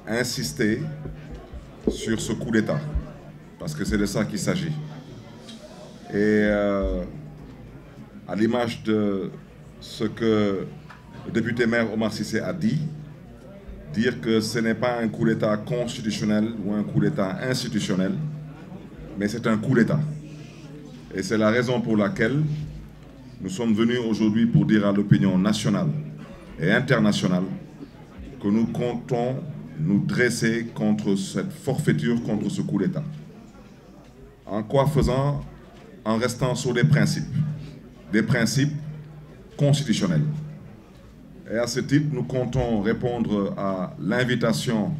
insister sur ce coup d'État, parce que c'est de ça qu'il s'agit. Et à l'image de ce que le député maire Omar Cissé a dit, dire que ce n'est pas un coup d'État constitutionnel ou un coup d'État institutionnel, mais c'est un coup d'État. Et c'est la raison pour laquelle nous sommes venus aujourd'hui pour dire à l'opinion nationale et internationale que nous comptons nous dresser contre cette forfaiture, contre ce coup d'État. En quoi faisant? En restant sur des principes constitutionnels. Et à ce titre, nous comptons répondre à l'invitation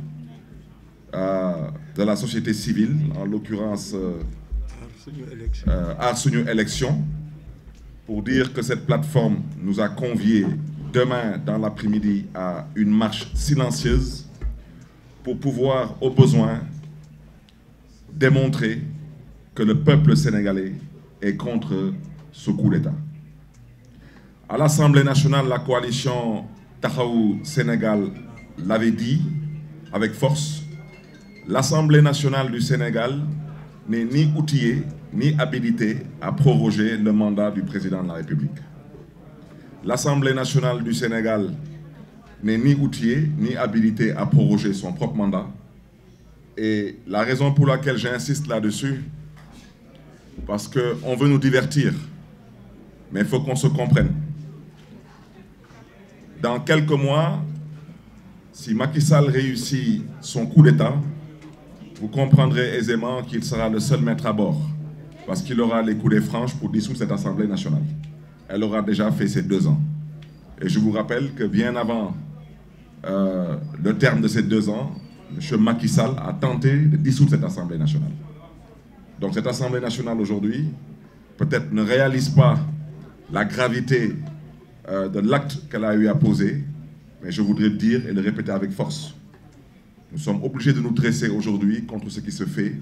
de la société civile, en l'occurrence Aar Sunu Élection, pour dire que cette plateforme nous a conviés demain dans l'après-midi à une marche silencieuse pour pouvoir, au besoin, démontrer que le peuple sénégalais est contre ce coup d'État. À l'Assemblée nationale, la coalition Taxawu Sénégal l'avait dit avec force, l'Assemblée nationale du Sénégal n'est ni outillée ni habilitée à proroger le mandat du président de la République. L'Assemblée nationale du Sénégal n'est ni outillée ni habilitée à proroger son propre mandat. Et la raison pour laquelle j'insiste là-dessus, parce qu'on veut nous divertir, mais il faut qu'on se comprenne. Dans quelques mois, si Macky Sall réussit son coup d'État, vous comprendrez aisément qu'il sera le seul maître à bord, parce qu'il aura les coudées franches pour dissoudre cette Assemblée nationale. Elle aura déjà fait ses 2 ans. Et je vous rappelle que bien avant le terme de ces 2 ans, M. Macky Sall a tenté de dissoudre cette Assemblée nationale. Donc cette Assemblée nationale aujourd'hui, peut-être ne réalise pas la gravité de l'acte qu'elle a eu à poser, mais je voudrais dire et le répéter avec force. Nous sommes obligés de nous dresser aujourd'hui contre ce qui se fait,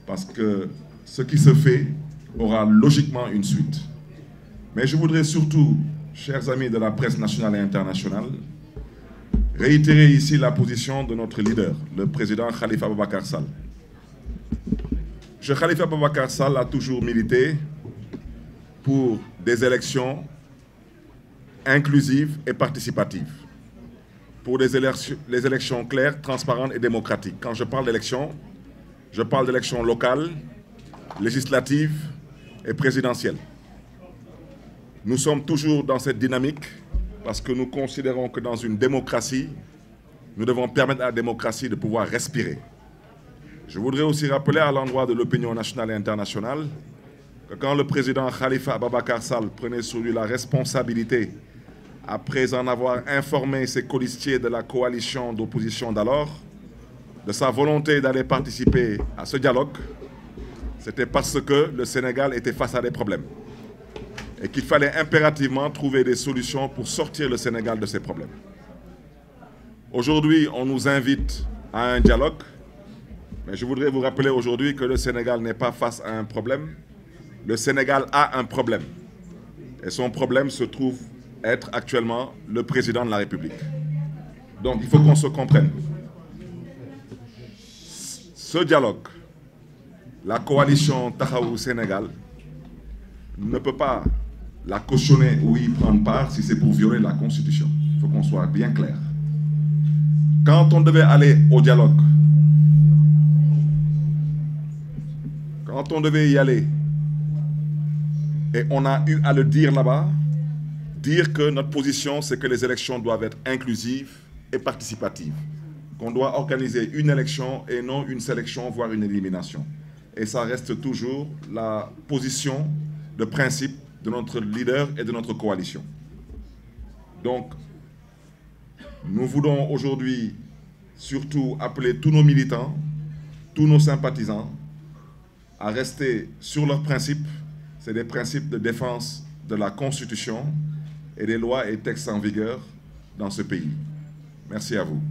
parce que ce qui se fait aura logiquement une suite. Mais je voudrais surtout, chers amis de la presse nationale et internationale, réitérer ici la position de notre leader, le président Khalifa Ababacar Sall. M. Khalifa Ababacar Sall a toujours milité pour des élections inclusives et participatives, pour les élections claires, transparentes et démocratiques. Quand je parle d'élections, je parle d'élections locales, législatives et présidentielles. Nous sommes toujours dans cette dynamique parce que nous considérons que dans une démocratie, nous devons permettre à la démocratie de pouvoir respirer. Je voudrais aussi rappeler à l'endroit de l'opinion nationale et internationale que quand le président Khalifa Ababacar Sall prenait sur lui la responsabilité, après en avoir informé ses colistiers de la coalition d'opposition d'alors, de sa volonté d'aller participer à ce dialogue, c'était parce que le Sénégal était face à des problèmes et qu'il fallait impérativement trouver des solutions pour sortir le Sénégal de ces problèmes. Aujourd'hui, on nous invite à un dialogue, mais je voudrais vous rappeler aujourd'hui que le Sénégal n'est pas face à un problème. Le Sénégal a un problème. Et son problème se trouve être actuellement le président de la République. Donc il faut qu'on se comprenne. Ce dialogue, la coalition Taxawu Sénégal ne peut pas la cautionner ou y prendre part si c'est pour violer la Constitution. Il faut qu'on soit bien clair. Quand on devait aller au dialogue, quand on devait y aller, et on a eu à le dire là-bas, dire que notre position, c'est que les élections doivent être inclusives et participatives, qu'on doit organiser une élection et non une sélection, voire une élimination. Et ça reste toujours la position de principe de notre leader et de notre coalition. Donc, nous voulons aujourd'hui surtout appeler tous nos militants, tous nos sympathisants à rester sur leurs principes. C'est des principes de défense de la Constitution et des lois et textes en vigueur dans ce pays. Merci à vous.